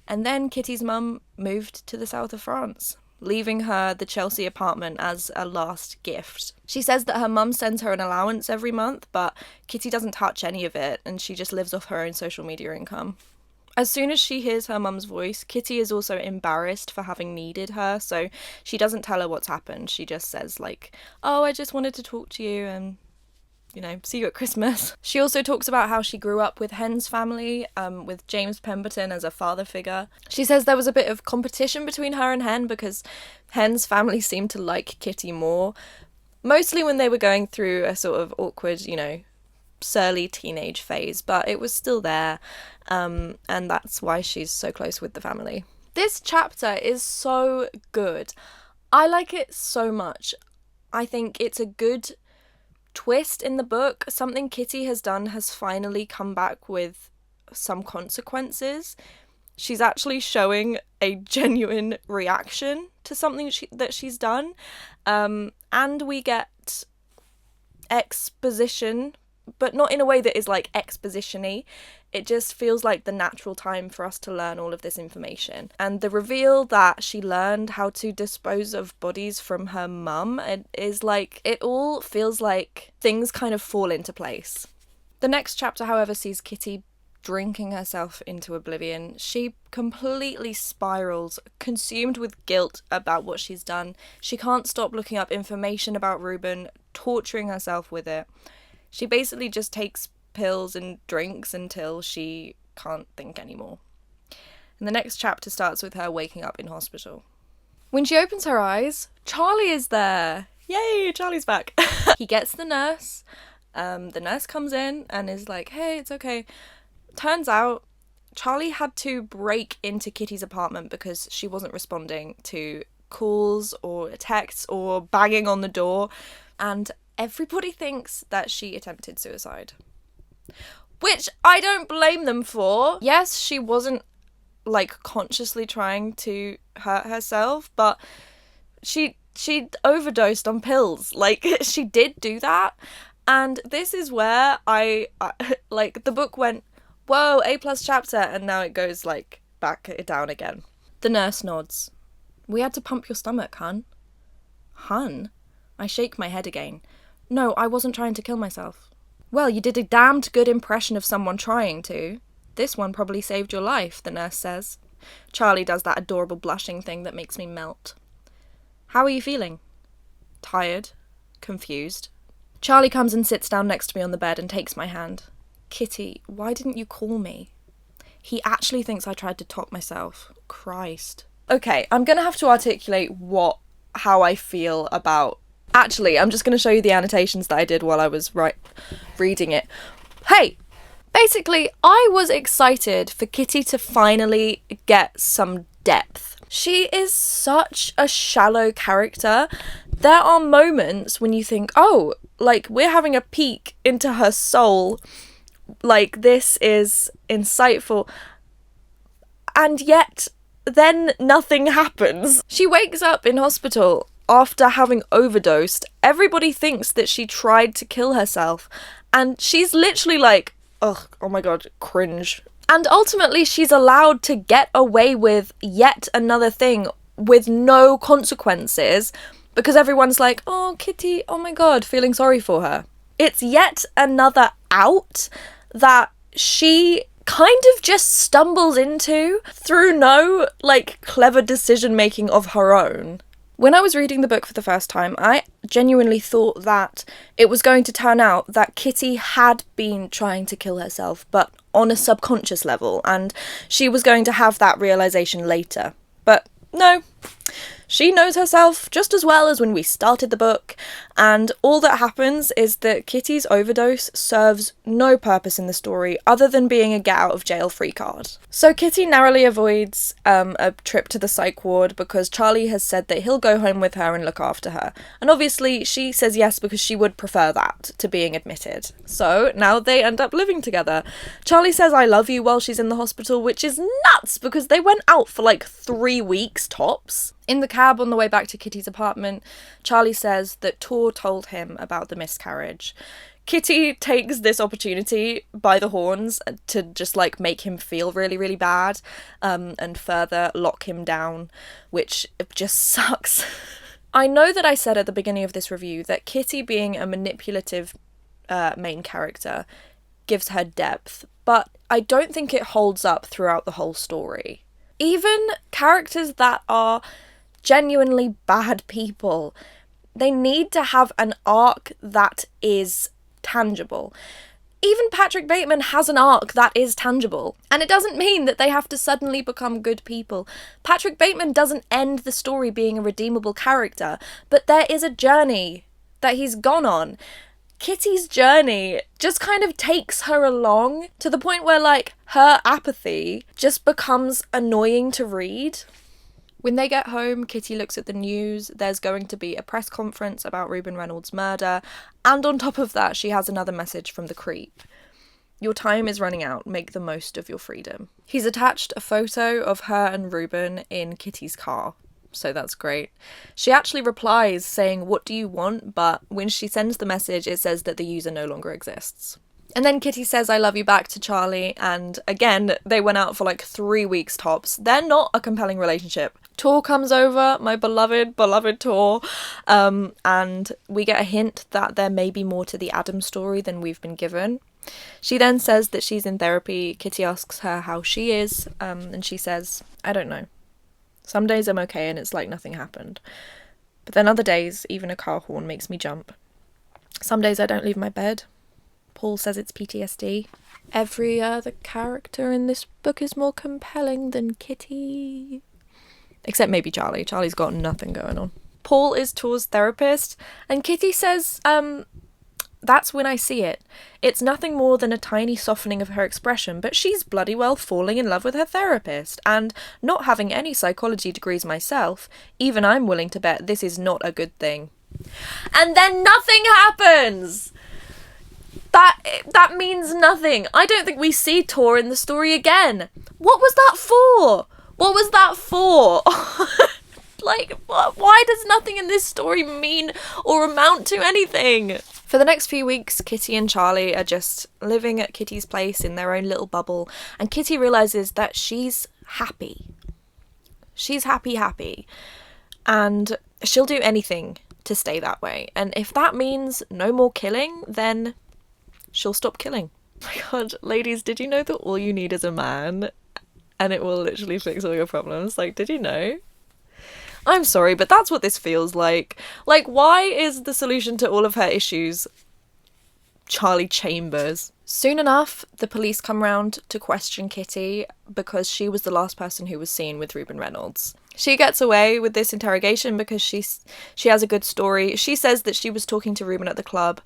And then Kitty's mum moved to the south of France, leaving her the Chelsea apartment as a last gift. She says that her mum sends her an allowance every month, but Kitty doesn't touch any of it, and she just lives off her own social media income. As soon as she hears her mum's voice, Kitty is also embarrassed for having needed her, so she doesn't tell her what's happened. She just says, "Oh, I just wanted to talk to you, and see you at Christmas." She also talks about how she grew up with Hen's family, with James Pemberton as a father figure. She says there was a bit of competition between her and Hen because Hen's family seemed to like Kitty more, mostly when they were going through a sort of awkward, surly teenage phase, but it was still there, and that's why she's so close with the family. This chapter is so good. I like it so much. I think it's a good twist in the book. Something Kitty has done has finally come back with some consequences. She's actually showing a genuine reaction to something that she's done, and we get exposition, but not in a way that is exposition-y. It just feels like the natural time for us to learn all of this information. And the reveal that she learned how to dispose of bodies from her mum, it all feels like things kind of fall into place. The next chapter, however, sees Kitty drinking herself into oblivion. She completely spirals, consumed with guilt about what she's done. She can't stop looking up information about Ruben, torturing herself with it. She basically just takes pills and drinks until she can't think anymore. And the next chapter starts with her waking up in hospital. When she opens her eyes, Charlie is there. Yay, Charlie's back. He gets the nurse. The nurse comes in and is like, "Hey, it's okay." Turns out Charlie had to break into Kitty's apartment because she wasn't responding to calls or texts or banging on the door. and everybody thinks that she attempted suicide. Which I don't blame them for. Yes, she wasn't, like, consciously trying to hurt herself, but she overdosed on pills. Like, she did do that. And this is where I like, the book went, whoa, A+ chapter, and now it goes, like, back down again. The nurse nods. We had to pump your stomach, hun. Hun? I shake my head again. No, I wasn't trying to kill myself. Well, you did a damned good impression of someone trying to. This one probably saved your life, the nurse says. Charlie does that adorable blushing thing that makes me melt. How are you feeling? Tired. Confused. Charlie comes and sits down next to me on the bed and takes my hand. Kitty, why didn't you call me? He actually thinks I tried to talk myself. Christ. Okay, I'm gonna have to articulate how I feel about... Actually, I'm just gonna show you the annotations that I did while I was reading it. Hey! Basically, I was excited for Kitty to finally get some depth. She is such a shallow character. There are moments when you think, oh, like, we're having a peek into her soul. Like, this is insightful. And yet, then nothing happens. She wakes up in hospital after having overdosed. Everybody thinks that she tried to kill herself. And she's literally like, ugh, oh my god, cringe. And ultimately, she's allowed to get away with yet another thing with no consequences because everyone's like, oh, Kitty, oh my god, feeling sorry for her. It's yet another out that she kind of just stumbles into through no, like, clever decision-making of her own. When I was reading the book for the first time, I genuinely thought that it was going to turn out that Kitty had been trying to kill herself, but on a subconscious level, and she was going to have that realization later. But no, she knows herself just as well as when we started the book, and all that happens is that Kitty's overdose serves no purpose in the story other than being a get out of jail free card. So Kitty narrowly avoids a trip to the psych ward because Charlie has said that he'll go home with her and look after her. And obviously she says yes because she would prefer that to being admitted. So now they end up living together. Charlie says I love you while she's in the hospital, which is nuts because they went out for like 3 weeks tops. In the cab on the way back to Kitty's apartment, Charlie says that Tor told him about the miscarriage. Kitty takes this opportunity by the horns to just, like, make him feel really, really bad, and further lock him down, which just sucks. I know that I said at the beginning of this review that Kitty being a manipulative main character gives her depth, but I don't think it holds up throughout the whole story. Even characters that are genuinely bad people, they need to have an arc that is tangible. Even Patrick Bateman has an arc that is tangible, and it doesn't mean that they have to suddenly become good people. Patrick Bateman doesn't end the story being a redeemable character, but there is a journey that he's gone on. Kitty's journey just kind of takes her along to the point where, like, her apathy just becomes annoying to read. When they get home, Kitty looks at the news. There's going to be a press conference about Reuben Reynolds' murder, and on top of that, she has another message from the creep. Your time is running out. Make the most of your freedom. He's attached a photo of her and Reuben in Kitty's car, so that's great. She actually replies saying, "What do you want?" but when she sends the message, it says that the user no longer exists. And then Kitty says I love you back to Charlie, and again, they went out for like 3 weeks tops. They're not a compelling relationship. Tor comes over, my beloved Tor, and we get a hint that there may be more to the Adam story than we've been given. She then says that she's in therapy. Kitty asks her how she is, and she says, I don't know. Some days I'm okay and it's like nothing happened. But then other days, even a car horn makes me jump. Some days I don't leave my bed. Paul says it's PTSD. Every other character in this book is more compelling than Kitty. Except maybe Charlie. Charlie's got nothing going on. Paul is Tor's therapist, and Kitty says, that's when I see it. It's nothing more than a tiny softening of her expression, but she's bloody well falling in love with her therapist, and not having any psychology degrees myself, even I'm willing to bet this is not a good thing. And then nothing happens. That means nothing. I don't think we see Tor in the story again. What was that for? What was that for? Like, why does nothing in this story mean or amount to anything? For the next few weeks, Kitty and Charlie are just living at Kitty's place in their own little bubble, and Kitty realises that she's happy. She's happy. And she'll do anything to stay that way. And if that means no more killing, then she'll stop killing. Oh my god, ladies, did you know that all you need is a man and it will literally fix all your problems? Like, did you know? I'm sorry, but that's what this feels like. Like, why is the solution to all of her issues Charlie Chambers? Soon enough, the police come round to question Kitty because she was the last person who was seen with Reuben Reynolds. She gets away with this interrogation because she has a good story. She says that she was talking to Reuben at the club.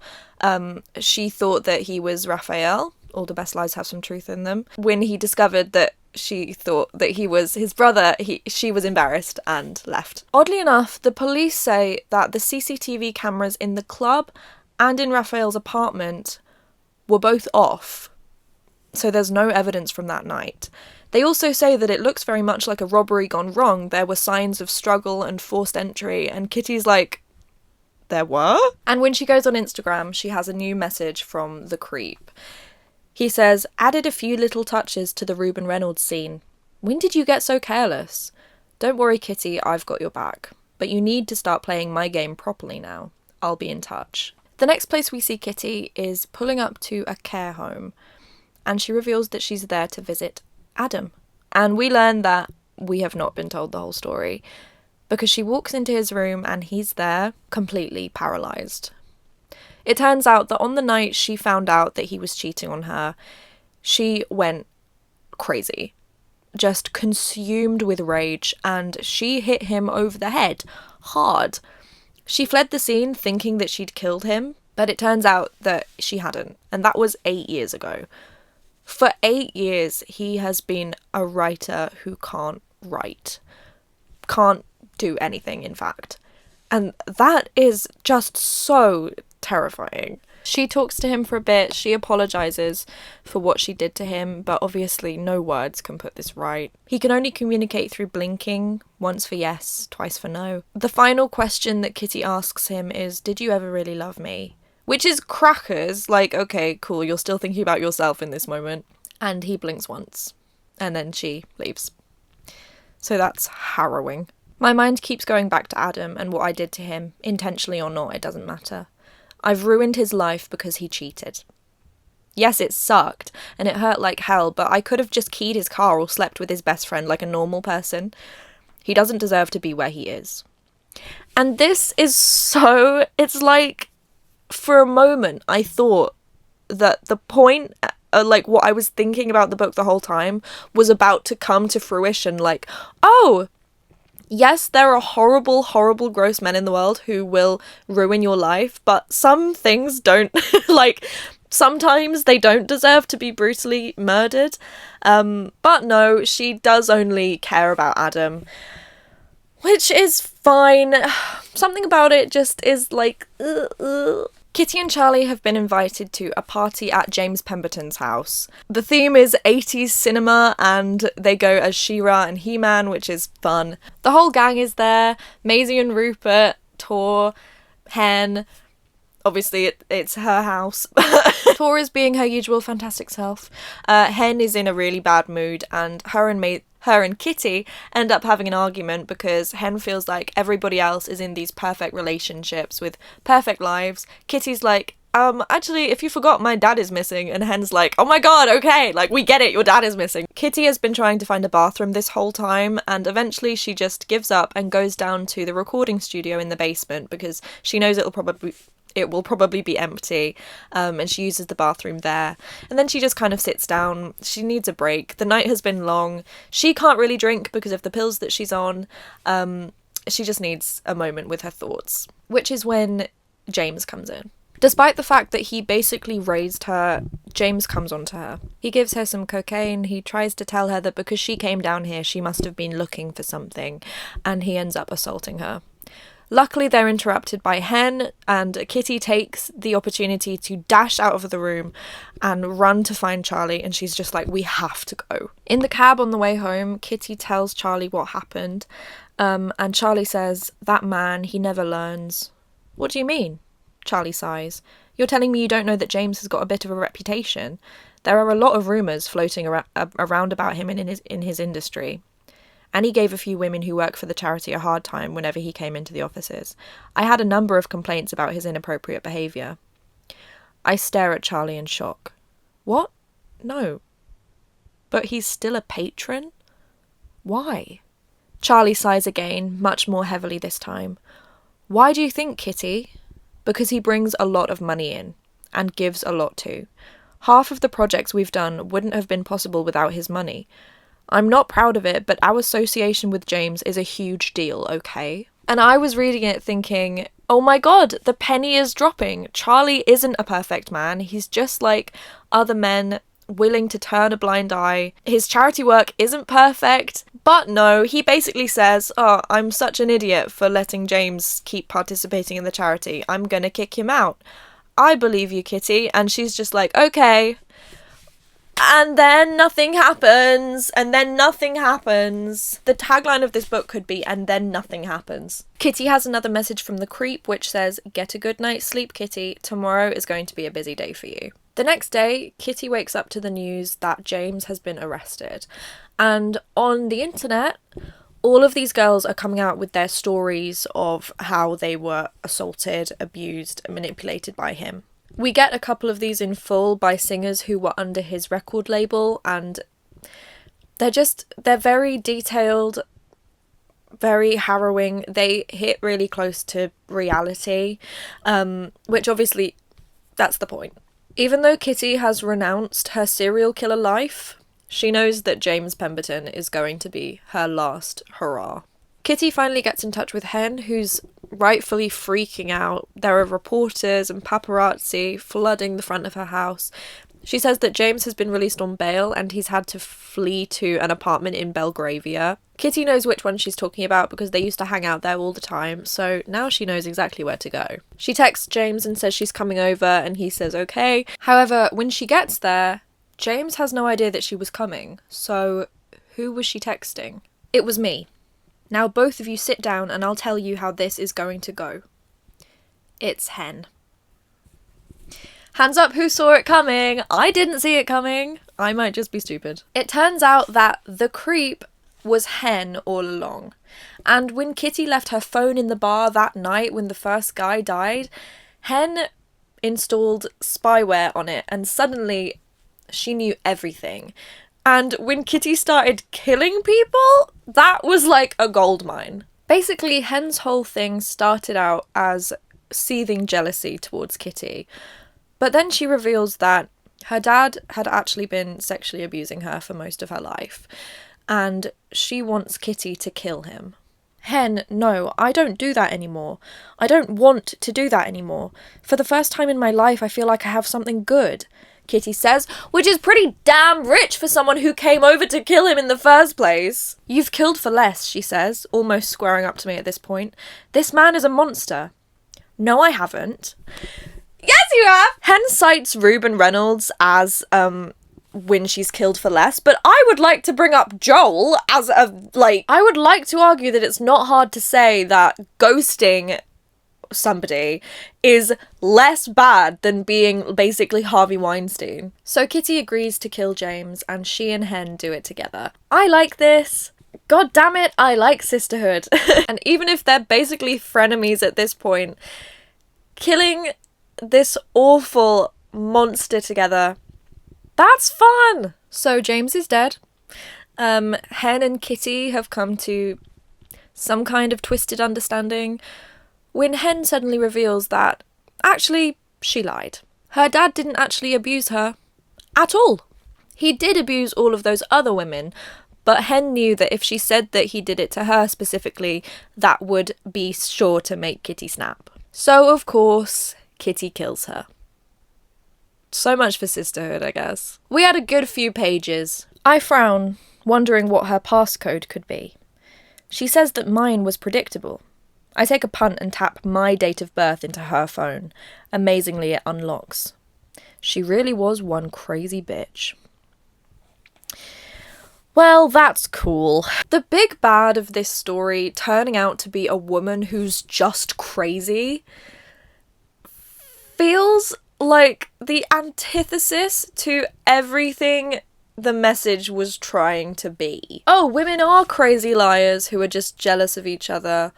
She thought that he was Raphael. All the best lies have some truth in them. When he discovered that she thought that he was his brother, she was embarrassed and left. Oddly enough, the police say that the CCTV cameras in the club and in Raphael's apartment were both off, so there's no evidence from that night. They also say that it looks very much like a robbery gone wrong. There were signs of struggle and forced entry, and Kitty's like, there were? And when she goes on Instagram, she has a new message from the creep. He says, added a few little touches to the Reuben Reynolds scene. When did you get so careless? Don't worry, Kitty, I've got your back. But you need to start playing my game properly now. I'll be in touch. The next place we see Kitty is pulling up to a care home, and she reveals that she's there to visit Adam. And we learn that we have not been told the whole story, because she walks into his room and he's there, completely paralysed. It turns out that on the night she found out that he was cheating on her, she went crazy, just consumed with rage, and she hit him over the head, hard. She fled the scene thinking that she'd killed him, but it turns out that she hadn't, and that was 8 years ago. For 8 years, he has been a writer who can't write. Can't do anything, in fact. And that is just so terrifying. She talks to him for a bit, she apologises for what she did to him, but obviously no words can put this right. He can only communicate through blinking, once for yes, twice for no. The final question that Kitty asks him is, did you ever really love me? Which is crackers, like, okay, cool, you're still thinking about yourself in this moment. And he blinks once, and then she leaves. So that's harrowing. My mind keeps going back to Adam and what I did to him, intentionally or not, it doesn't matter. I've ruined his life because he cheated. Yes, it sucked, and it hurt like hell, but I could have just keyed his car or slept with his best friend like a normal person. He doesn't deserve to be where he is. And this is so... It's like, for a moment, I thought that the point... like, what I was thinking about the book the whole time was about to come to fruition, like, oh... Yes, there are horrible, horrible, gross men in the world who will ruin your life, but some things don't, like, sometimes they don't deserve to be brutally murdered. But no, she does only care about Adam, which is fine. Something about it just is like, Kitty and Charlie have been invited to a party at James Pemberton's house. The theme is 80s cinema, and they go as She-Ra and He-Man, which is fun. The whole gang is there. Maisie and Rupert, Tor, Hen. Obviously, it's her house. Tor is being her usual fantastic self. Hen is in a really bad mood, and her and Kitty end up having an argument because Hen feels like everybody else is in these perfect relationships with perfect lives. Kitty's like, actually, if you forgot, my dad is missing. And Hen's like, oh my god, okay, like, we get it, your dad is missing. Kitty has been trying to find a bathroom this whole time, and eventually she just gives up and goes down to the recording studio in the basement because she knows it will probably be empty, and she uses the bathroom there. And then she just kind of sits down. She needs a break. The night has been long. She can't really drink because of the pills that she's on. She just needs a moment with her thoughts, which is when James comes in. Despite the fact that he basically raised her, James comes on to her. He gives her some cocaine. He tries to tell her that because she came down here, she must have been looking for something, and he ends up assaulting her. Luckily, they're interrupted by Hen, and Kitty takes the opportunity to dash out of the room and run to find Charlie, and she's just like, we have to go. In the cab on the way home, Kitty tells Charlie what happened, and Charlie says, that man, he never learns. What do you mean? Charlie sighs. You're telling me you don't know that James has got a bit of a reputation? There are a lot of rumours floating around about him in his industry. And he gave a few women who work for the charity a hard time whenever he came into the offices. I had a number of complaints about his inappropriate behaviour. I stare at Charlie in shock. What? No. But he's still a patron? Why? Charlie sighs again, much more heavily this time. Why do you think, Kitty? Because he brings a lot of money in, and gives a lot too. Half of the projects we've done wouldn't have been possible without his money. I'm not proud of it, but our association with James is a huge deal, okay? And I was reading it thinking, oh my god, the penny is dropping. Charlie isn't a perfect man. He's just like other men, willing to turn a blind eye. His charity work isn't perfect, but no, he basically says, oh, I'm such an idiot for letting James keep participating in the charity. I'm gonna kick him out. I believe you, Kitty. And she's just like, okay. And then nothing happens, and then nothing happens. The tagline of this book could be, and then nothing happens. Kitty has another message from the creep, which says, get a good night's sleep, Kitty. Tomorrow is going to be a busy day for you. The next day, Kitty wakes up to the news that James has been arrested. And on the internet, all of these girls are coming out with their stories of how they were assaulted, abused, and manipulated by him. We get a couple of these in full by singers who were under his record label, and they're very detailed, very harrowing. They hit really close to reality, which obviously, that's the point. Even though Kitty has renounced her serial killer life, she knows that James Pemberton is going to be her last hurrah. Kitty finally gets in touch with Hen, who's rightfully freaking out. There are reporters and paparazzi flooding the front of her house. She says that James has been released on bail and he's had to flee to an apartment in Belgravia. Kitty knows which one she's talking about because they used to hang out there all the time, so now she knows exactly where to go. She texts James and says she's coming over, and he says okay. However, when she gets there, James has no idea that she was coming, so who was she texting? It was me. Now both of you sit down and I'll tell you how this is going to go. It's Hen. Hands up who saw it coming. I didn't see it coming. I might just be stupid. It turns out that the creep was Hen all along. And when Kitty left her phone in the bar that night when the first guy died, Hen installed spyware on it, and suddenly she knew everything. And when Kitty started killing people, that was like a goldmine. Basically, Hen's whole thing started out as seething jealousy towards Kitty. But then she reveals that her dad had actually been sexually abusing her for most of her life. And she wants Kitty to kill him. Hen, no, I don't do that anymore. I don't want to do that anymore. For the first time in my life, I feel like I have something good. Kitty says, which is pretty damn rich for someone who came over to kill him in the first place. You've killed for less, she says, almost squaring up to me at this point. This man is a monster. No, I haven't. Yes, you have! Hen cites Reuben Reynolds as, when she's killed for less, but I would like to bring up Joel as I would like to argue that it's not hard to say that ghosting somebody is less bad than being basically Harvey Weinstein. So Kitty agrees to kill James, and she and Hen do it together. I like this. God damn it, I like sisterhood. And even if they're basically frenemies at this point, killing this awful monster together, that's fun! So James is dead. Hen and Kitty have come to some kind of twisted understanding when Hen suddenly reveals that, actually, she lied. Her dad didn't actually abuse her at all. He did abuse all of those other women, but Hen knew that if she said that he did it to her specifically, that would be sure to make Kitty snap. So, of course, Kitty kills her. So much for sisterhood, I guess. We had a good few pages. I frown, wondering what her passcode could be. She says that mine was predictable. I take a punt and tap my date of birth into her phone. Amazingly, it unlocks. She really was one crazy bitch. Well, that's cool. The big bad of this story turning out to be a woman who's just crazy feels like the antithesis to everything the message was trying to be. Oh, women are crazy liars who are just jealous of each other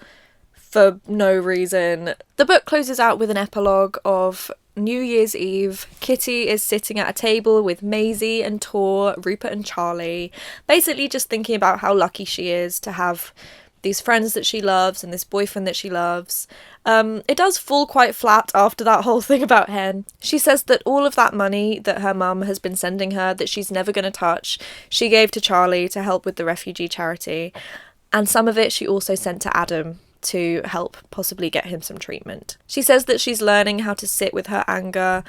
for no reason. The book closes out with an epilogue of New Year's Eve. Kitty is sitting at a table with Maisie and Tor, Rupert and Charlie, basically just thinking about how lucky she is to have these friends that she loves and this boyfriend that she loves. It does fall quite flat after that whole thing about Hen. She says that all of that money that her mum has been sending her, that she's never going to touch, she gave to Charlie to help with the refugee charity, and some of it she also sent to Adam to help possibly get him some treatment. She says that she's learning how to sit with her anger,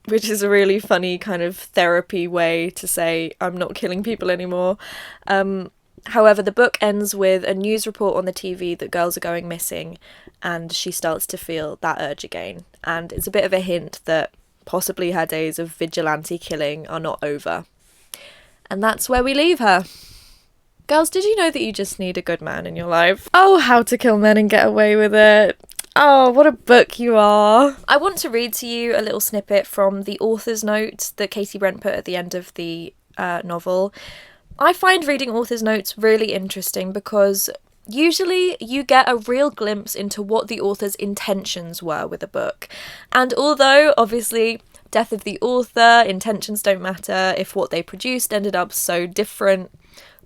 which is a really funny kind of therapy way to say, I'm not killing people anymore. However, the book ends with a news report on the TV that girls are going missing, and she starts to feel that urge again. And it's a bit of a hint that possibly her days of vigilante killing are not over. And that's where we leave her. Girls, did you know that you just need a good man in your life? Oh, How to Kill Men and Get Away with It. Oh, what a book you are. I want to read to you a little snippet from the author's note that Katy Brent put at the end of the novel. I find reading author's notes really interesting because usually you get a real glimpse into what the author's intentions were with a book. And although, obviously, death of the author, intentions don't matter if what they produced ended up so different,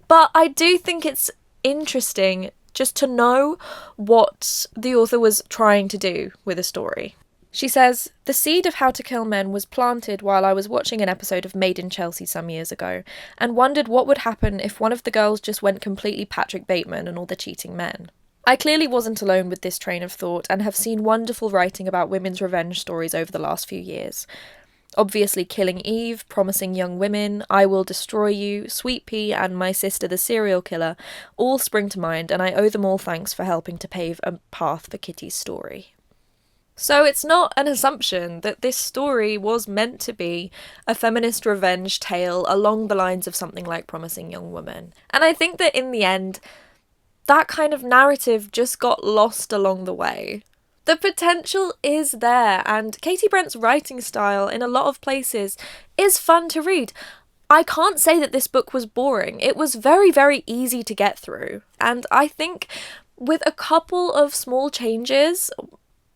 but I do think it's interesting just to know what the author was trying to do with a story. She says, "The seed of How to Kill Men was planted while I was watching an episode of Made in Chelsea some years ago, and wondered what would happen if one of the girls just went completely Patrick Bateman and all the cheating men. I clearly wasn't alone with this train of thought, and have seen wonderful writing about women's revenge stories over the last few years. Obviously Killing Eve, Promising Young Women, I Will Destroy You, Sweet Pea, and My Sister the Serial Killer all spring to mind, and I owe them all thanks for helping to pave a path for Kitty's story." So it's not an assumption that this story was meant to be a feminist revenge tale along the lines of something like Promising Young Woman. And I think that in the end, that kind of narrative just got lost along the way. The potential is there, and Katy Brent's writing style in a lot of places is fun to read. I can't say that this book was boring. It was very, very easy to get through. And I think with a couple of small changes,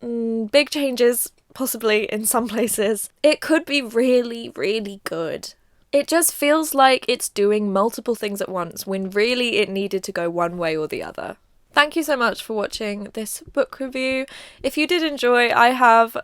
big changes possibly in some places, it could be really, really good. It just feels like it's doing multiple things at once when really it needed to go one way or the other. Thank you so much for watching this book review. If you did enjoy, I have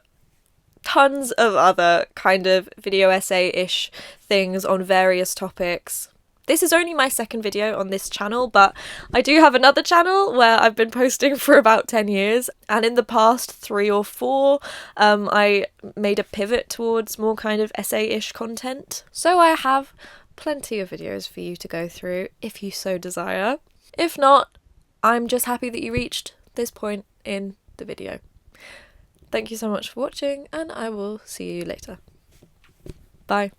tons of other kind of video essay-ish things on various topics. This is only my second video on this channel, but I do have another channel where I've been posting for about 10 years, and in the past 3 or 4, I made a pivot towards more kind of essay-ish content. So I have plenty of videos for you to go through if you so desire. If not, I'm just happy that you reached this point in the video. Thank you so much for watching, and I will see you later. Bye.